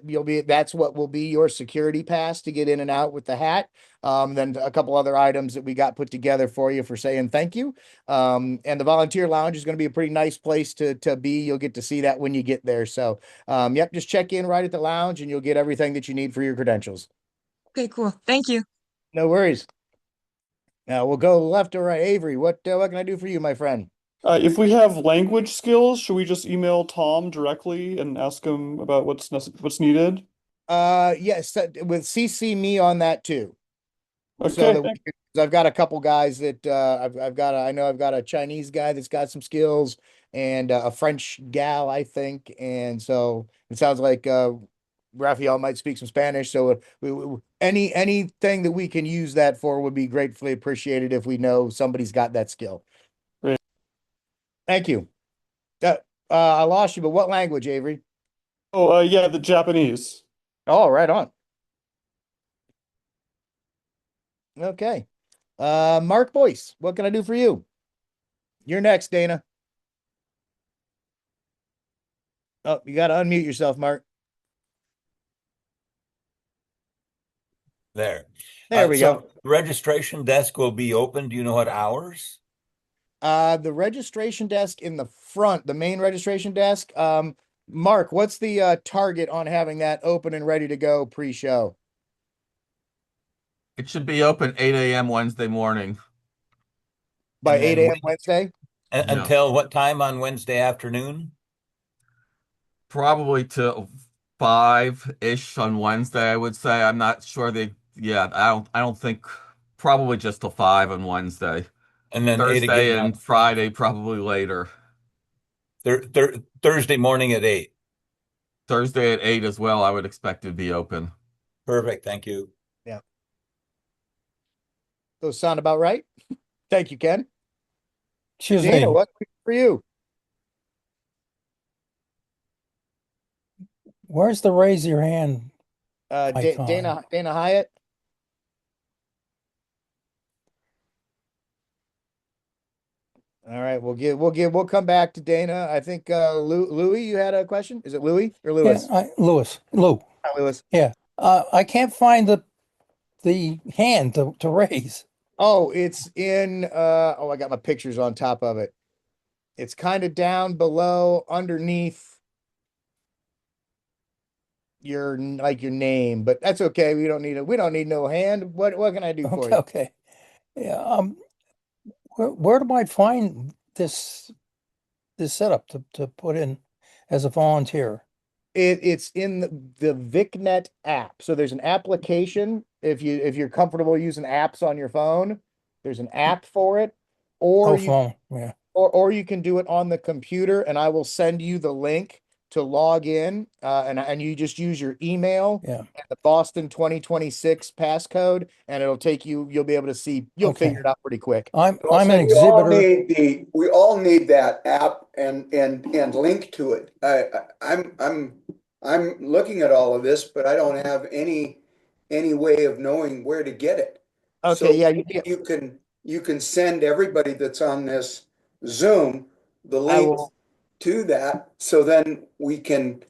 that's what will be your security pass to get in and out with the hat. Then a couple other items that we got put together for you for saying thank you. And the volunteer lounge is going to be a pretty nice place to be. You'll get to see that when you get there. So, yep, just check in right at the lounge and you'll get everything that you need for your credentials. Okay, cool. Thank you. No worries. Now we'll go left or right. Avery, what can I do for you, my friend? If we have language skills, should we just email Tom directly and ask him about what's needed? Yes, with CC me on that too. Okay. So that I've got a couple guys that I've got a Chinese guy that's got some skills and a French gal, I think. And so it sounds like Raphael might speak some Spanish. So anything that we can use that for would be gratefully appreciated if we know somebody's got that skill. Great. Thank you. I lost you, but what language, Avery? Oh, yeah, the Japanese. Oh, right on. Okay. Mark Boyce, what can I do for you? You're next, Dana. Oh, you got to unmute yourself, Mark. There we go. The registration desk will be open. Do you know what hours? The registration desk in the front, the main registration desk. Mark, what's the target on having that open and ready to go pre-show? It should be open 8 a.m. Wednesday morning. By 8 a.m. Wednesday? Until what time on Wednesday afternoon? Probably till 5-ish on Wednesday, I would say. I'm not sure I don't think probably just till 5 on Wednesday. And then Thursday and Friday probably later. Thursday morning at 8. Thursday at 8 as well, I would expect to be open. Perfect, thank you. Yeah. Those sound about right. Thank you, Ken. Excuse Dana, me. what's for you? Where's the raise your hand? icon? Dana Hyatt. All right, we'll come back to Dana. I think Louis, you had a question? Is it Louis or Lewis? Yeah, Lou. Hi, Lewis. Yeah. I can't find the hand to raise. Oh, it's in I got my pictures on top of it. It's kind of down below underneath your name, but that's okay. We don't need no hand. What can I do for you? Okay. Yeah. Where do I find this setup to put in as a volunteer? It's in the VicNet app. So there's an application. If you're comfortable using apps on your phone, there's an app for it. Or phone, yeah. Or you can do it on the computer, and I will send you the link to log in, and you just use your email and the Boston 2026 passcode, and it'll take you. You'll be able to see. You'll figure it out pretty quick. I'm an exhibitor. We all need that app and link to it. I'm looking at all of this, but I don't have any way of knowing where to get it. Okay, so you can send everybody that's on this Zoom the link to that, so then we can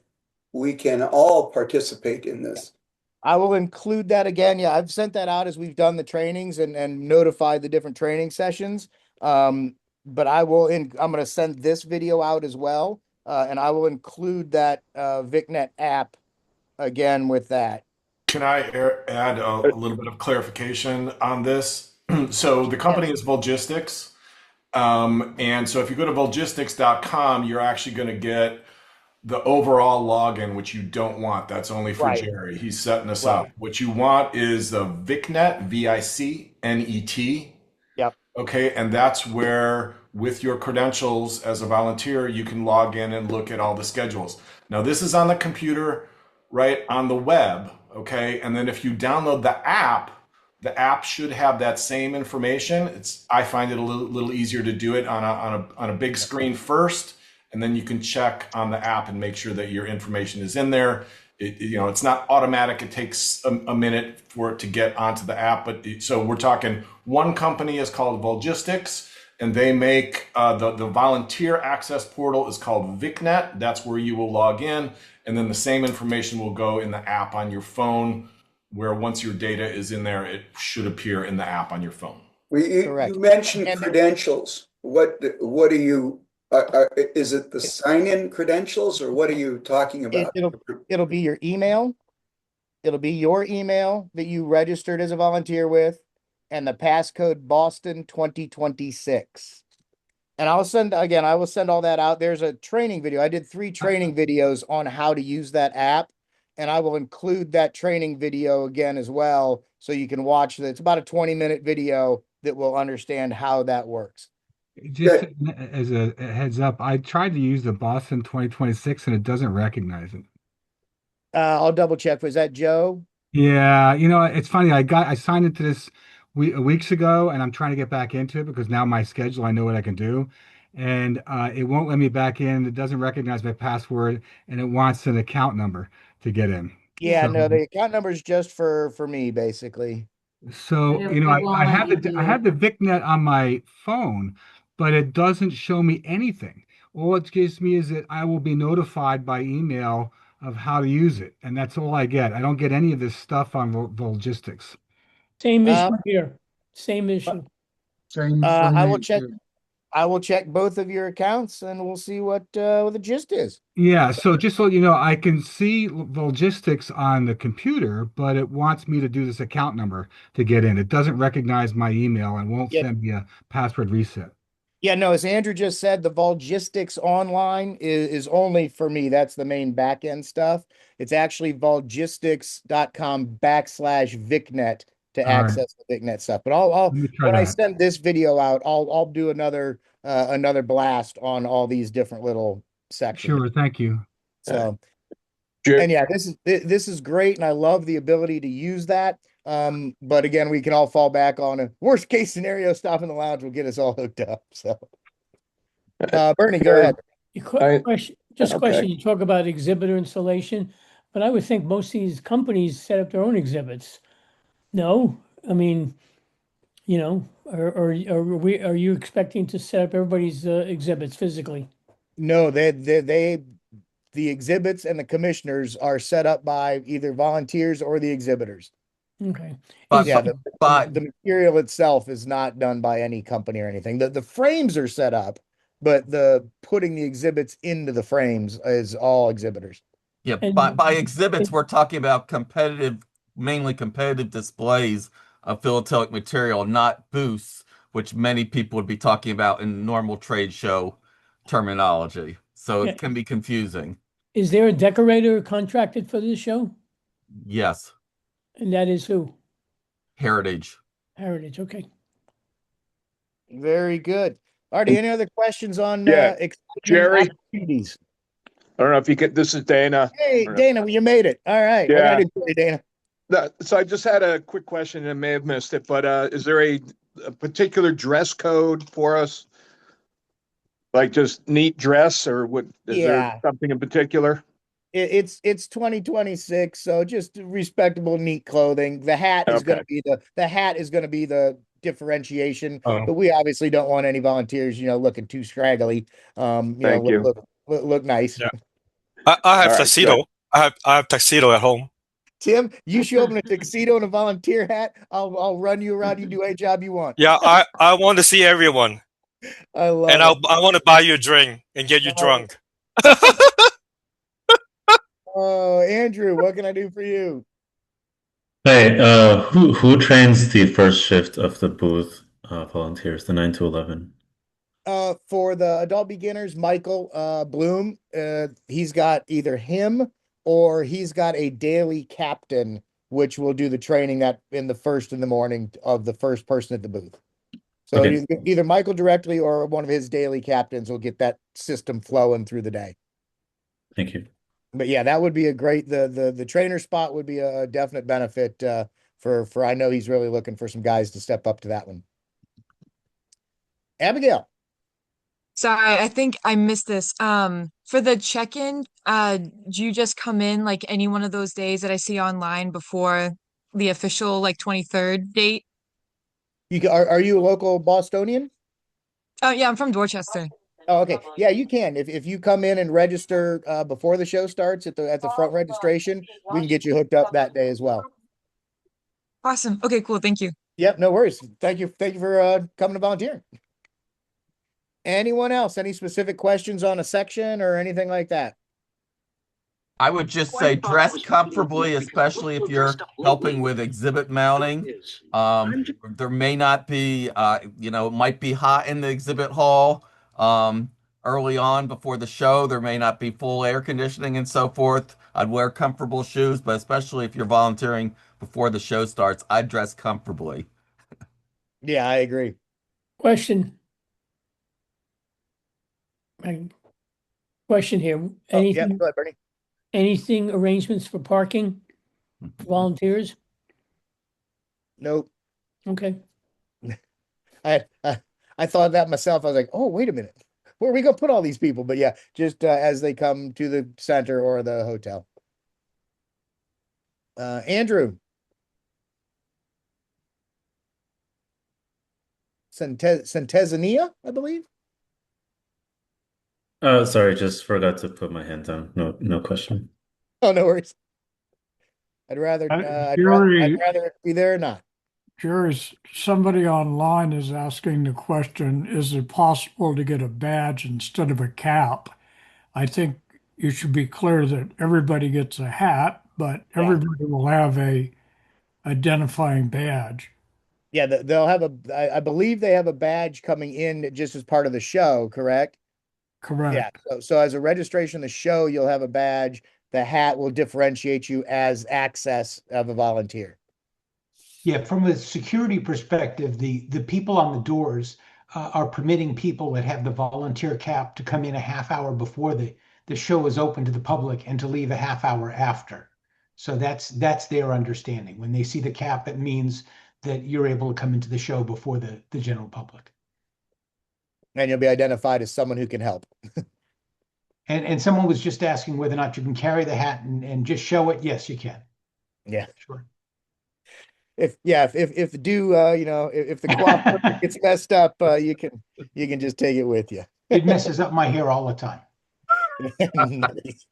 all participate in this. I will include that again. Yeah, I've sent that out as we've done the trainings and notified the different training sessions. But I'm going to send this video out as well. And I will include that VicNet app again with that. Can I add a little bit of clarification on this? So the company is Volgistics. And so if you go to Volgistics.com, you're actually going to get the overall login, which you don't want. That's only for Jerry. He's setting us up. What you want is the VicNet, VICNET. Yep. Okay. And that's where with your credentials as a volunteer, you can log in and look at all the schedules. Now, this is on the computer, right, on the web, okay? And then if you download the app should have that same information. I find it a little easier to do it on a big screen first, and then you can check on the app and make sure that your information is in there. It's not automatic. It takes a minute for it to get onto the app. So we're talking, one company is called Volgistics, and they make the volunteer access portal is called VicNet. That's where you will log in, and then the same information will go in the app on your phone, where once your data is in there, it should appear in the app on your phone. You mentioned credentials. What do you? Is it the sign-in credentials, or what are you talking about? It'll be your email. It'll be your email that you registered as a volunteer with, and the passcode Boston 2026. And I will send all that out. There's a training video. I did 3 training videos on how to use that app, and I will include that training video again as well, so you can watch it. It's about a 20-minute video that will understand how that works. Just as a heads up, I tried to use the Boston 2026 and it doesn't recognize it. I'll double check. Was that Joe? Yeah, it's funny. I signed into this weeks ago, and I'm trying to get back into it because now my schedule, I know what I can do, and it won't let me back in. It doesn't recognize my password, and it wants an account number to get in. Yeah, So- no, the account number is just for me, basically. So, I have the VicNet on my phone, but it doesn't show me anything. All it gives me is that I will be notified by email of how to use it, and that's all I get. I don't get any of this stuff on Volgistics. Same issue here. Same issue. Same. I will check. I will check both of your accounts, and we'll see what the gist is. Yeah, so just so you know, I can see Volgistics on the computer, but it wants me to do this account number to get in. It doesn't recognize my email and won't send me a password reset. Yeah, no, as Andrew just said, the Volgistics online is only for me. That's the main back end stuff. It's actually volgistics.com/VicNet to access the VicNet stuff. But I'll when I send this video out, I'll do another blast on all these different little sections. Sure, thank you. So, and yeah, this is great, and I love the ability to use that. But again, we can all fall back on a worst case scenario. Stop in the lounge will get us all hooked up. So, Bernie, go ahead. Question. You talk about exhibitor installation, but I would think most of these companies set up their own exhibits. No, I mean, are you expecting to set up everybody's exhibits physically? No, the exhibits and the commissioners are set up by either volunteers or the exhibitors. Okay. But the material itself is not done by any company or anything. The frames are set up, but the putting the exhibits into the frames is all exhibitors. Yeah, by exhibits, we're talking about mainly competitive displays of philatelic material, not booths, which many people would be talking about in normal trade show terminology. So it can be confusing. Is there a decorator contracted for this show? Yes. And that is who? Heritage. Heritage, okay. Very good. Artie, any other questions on Jerry? opportunities? I don't know if you could. This is Dana. Hey, Dana, you made it. All right. Yeah. What can I do for you, Dana? So I just had a quick question and may have missed it, but is there a particular dress code for us? Like just neat dress, or is there something in particular? It's 2026, so just respectable, neat clothing. The hat is going to be the differentiation, but we obviously don't want any volunteers, looking too scraggly. Look nice. Yeah. I have tuxedo. I have tuxedo at home. Tim, you show up in a tuxedo and a volunteer hat. I'll run you around. You do any job you want. Yeah, I want to see everyone. I love and it. I want to buy you a drink and get you drunk. Oh, Andrew, what can I do for you? Hey, who trains the first shift of the booth volunteers, the 9 to 11? For the adult beginners, Michael Bloom, he's got either him or he's got a daily captain, which will do the training that in the morning of the first person at the booth. So Okay. either Michael directly or one of his daily captains will get that system flowing through the day. Thank you. But yeah, that would be a great, the trainer spot would be a definite benefit, for, I know he's really looking for some guys to step up to that one. Abigail. Sorry, I think I missed this. For the check-in, do you just come in like any one of those days that I see online before the official like 23rd date? Are you a local Bostonian? Oh yeah, I'm from Dorchester. Oh, okay. Yeah, you can. If you come in and register before the show starts at the front registration, we can get you hooked up that day as well. Awesome. Okay, cool. Thank you. Yep, no worries. Thank you for coming to volunteer. Anyone else? Any specific questions on a section or anything like that? I would just say dress comfortably, especially if you're helping with exhibit mounting. There may not be, it might be hot in the exhibit hall early on before the show. There may not be full air conditioning and so forth. I'd wear comfortable shoes, but especially if you're volunteering before the show starts, I'd dress comfortably. Yeah, I agree. Question. Question here. Anything? Yeah, go ahead, Bernie. Anything arrangements for parking? Volunteers? Nope. Okay. I thought that myself. I was like, oh, wait a minute. Where are we gonna put all these people? But yeah, just as they come to the center or the hotel. Andrew. Centezania, I believe. Sorry, just forgot to put my hand down. No question. Oh, no worries. I'd rather I'd rather be there or not. Jerry, somebody online is asking the question, is it possible to get a badge instead of a cap? I think you should be clear that everybody gets a hat, but everybody will have a identifying badge. Yeah, they'll have I believe they have a badge coming in just as part of the show, correct? Correct. Yeah. So as a registration of the show, you'll have a badge. The hat will differentiate you as access of a volunteer. Yeah, from a security perspective, the people on the doors are permitting people that have the volunteer cap to come in a half hour before the show is open to the public and to leave a half hour after. So that's their understanding. When they see the cap, it means that you're able to come into the show before the general public. And you'll be identified as someone who can help. And someone was just asking whether or not you can carry the hat and just show it. Yes, you can. Yeah. Sure. If the coiffure gets messed up, you can just take it with you. It messes up my hair all the time. Nice.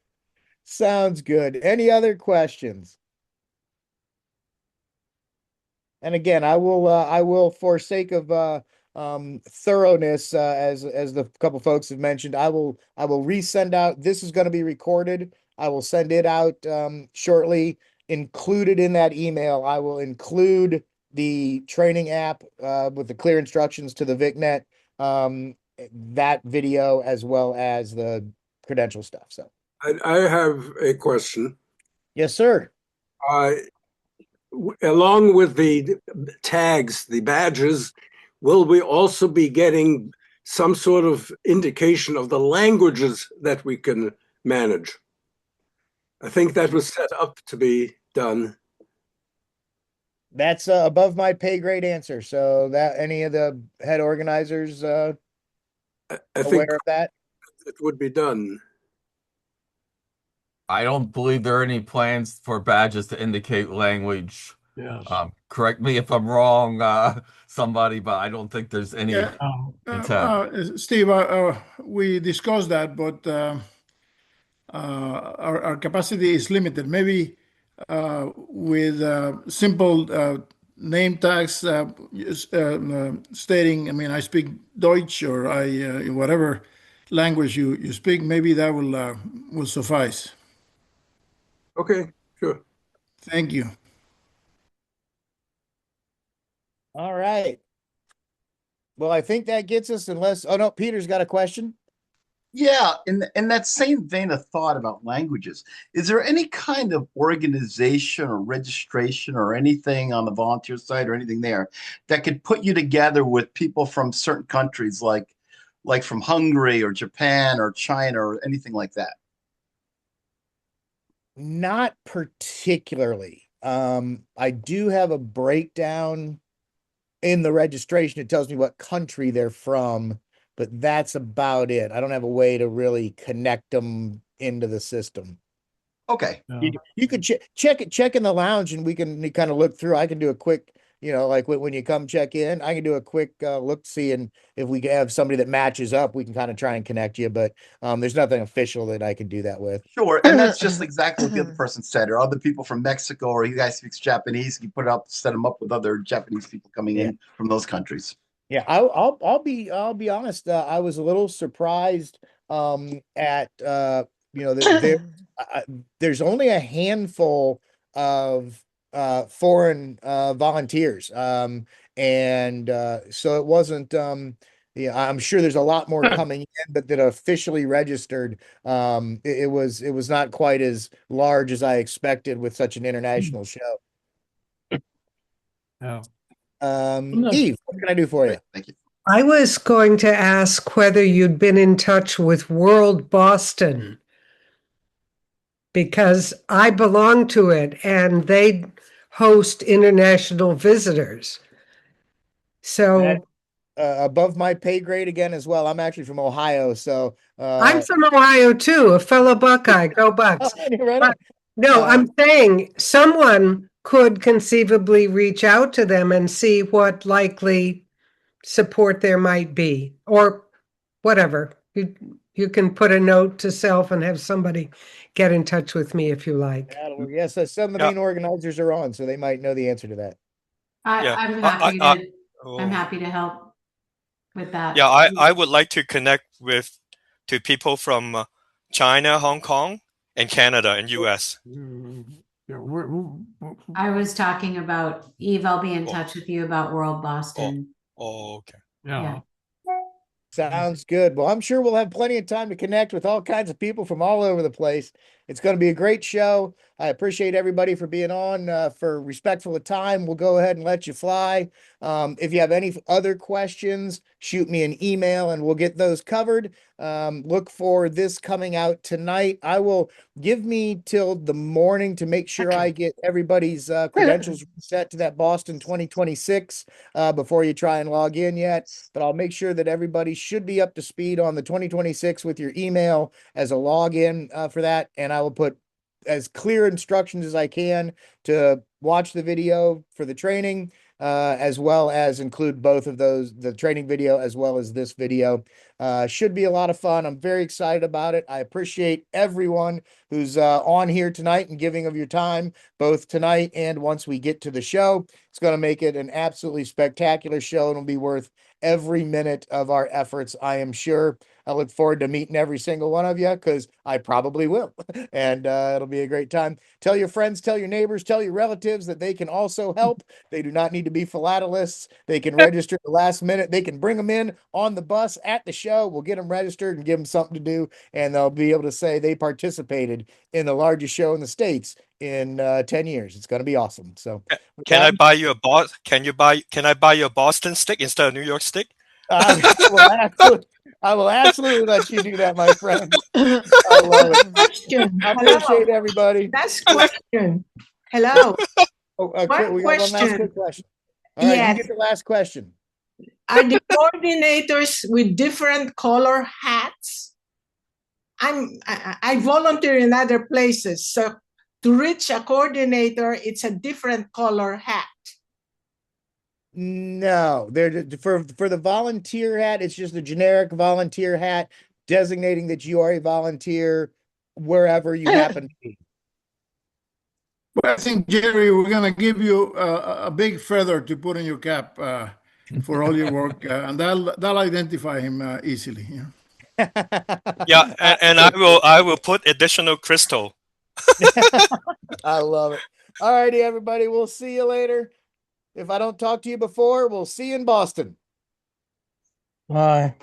Sounds good. Any other questions? And again, I will, for sake of thoroughness, as the couple folks have mentioned, I will resend out. This is going to be recorded. I will send it out shortly. Included in that email, I will include the training app with the clear instructions to the VicNet, that video, as well as the credential stuff. So I have a question. Yes, sir. Along with the tags, the badges, will we also be getting some sort of indication of the languages that we can manage? I think that was set up to be done. That's above my pay grade answer. So that any of the head organizers I think aware of that? It would be done. I don't believe there are any plans for badges to indicate language. Yes. Correct me if I'm wrong, somebody, but I don't think there's any intent. Steve, we discussed that, but our capacity is limited. Maybe with simple name tags stating, I mean, I speak Deutsch, or whatever language you speak, maybe that will suffice. Okay, sure. Thank you. All right. Well, I think that gets us, unless, oh no, Peter's got a question. Yeah, in that same vein of thought about languages, is there any kind of organization or registration or anything on the volunteer side or anything there that could put you together with people from certain countries like from Hungary or Japan or China or anything like that? Not particularly. I do have a breakdown in the registration. It tells me what country they're from, but that's about it. I don't have a way to really connect them into the system. Okay. You could check in the lounge, and we can kind of look through. I can do a quick, like when you come check in, I can do a quick look, see, and if we have somebody that matches up, we can kind of try and connect you. But there's nothing official that I can do that with. Sure, and that's just exactly what the other person said. Or other people from Mexico, or you guys speak Japanese, you put it up, set them up with other Japanese people coming in from those countries. Yeah, I'll be honest. I was a little surprised at there's only a handful of foreign volunteers, and so it wasn't. I'm sure there's a lot more coming in, but that officially registered. It was not quite as large as I expected with such an international show. Oh. Eve, what can I do for you? Thank you. I was going to ask whether you'd been in touch with World Boston, because I belong to it and they host international visitors. So above my pay grade again as well. I'm actually from Ohio, so I'm from Ohio too, a fellow Buckeye. Go Bucks. Right on. No, I'm saying someone could conceivably reach out to them and see what likely support there might be, or whatever. You can put a note to self and have somebody get in touch with me if you like. Yes, some of the main organizers are on, so they might know the answer to that. I'm happy to help with that. Yeah, I would like to connect to people from China, Hong Kong, and Canada and US. I was talking about Eve. I'll be in touch with you about World Boston. Oh, okay. Yeah. Sounds good. Well, I'm sure we'll have plenty of time to connect with all kinds of people from all over the place. It's going to be a great show. I appreciate everybody for being on, for respectful of time. We'll go ahead and let you fly. If you have any other questions, shoot me an email and we'll get those covered. Look for this coming out tonight. I will give me till the morning to make sure I get everybody's credentials set to that Boston 2026 before you try and log in yet. But I'll make sure that everybody should be up to speed on the 2026 with your email as a login for that. And I will put as clear instructions as I can to watch the video for the training, as well as include both of those, the training video as well as this video. Should be a lot of fun. I'm very excited about it. I appreciate everyone who's on here tonight and giving of your time, both tonight and once we get to the show. It's going to make it an absolutely spectacular show, and it'll be worth every minute of our efforts, I am sure. I look forward to meeting every single one of you, because I probably will. And it'll be a great time. Tell your friends, tell your neighbors, tell your relatives that they can also help. They do not need to be philatelists. They can register at the last minute. They can bring them in on the bus at the show. We'll get them registered and give them something to do. And they'll be able to say they participated in the largest show in the States in 10 years. It's going to be awesome. So can I buy you can I buy you a Boston stick instead of New York stick? I will absolutely let you do that, my friend. I love it. Question. I appreciate everybody. Last question. Hello. We got one last quick question. All right, you get the last question. Are the coordinators with different color hats? I volunteer in other places, so to reach a coordinator, it's a different color hat. No, they're for the volunteer hat. It's just a generic volunteer hat designating that you are a volunteer wherever you happen to be. Well, I think, Jerry, we're going to give you a big feather to put in your cap for all your work, and that'll identify him easily. Yeah, and I will put additional crystal. I love it. All righty, everybody. We'll see you later. If I don't talk to you before, we'll see you in Boston. Bye.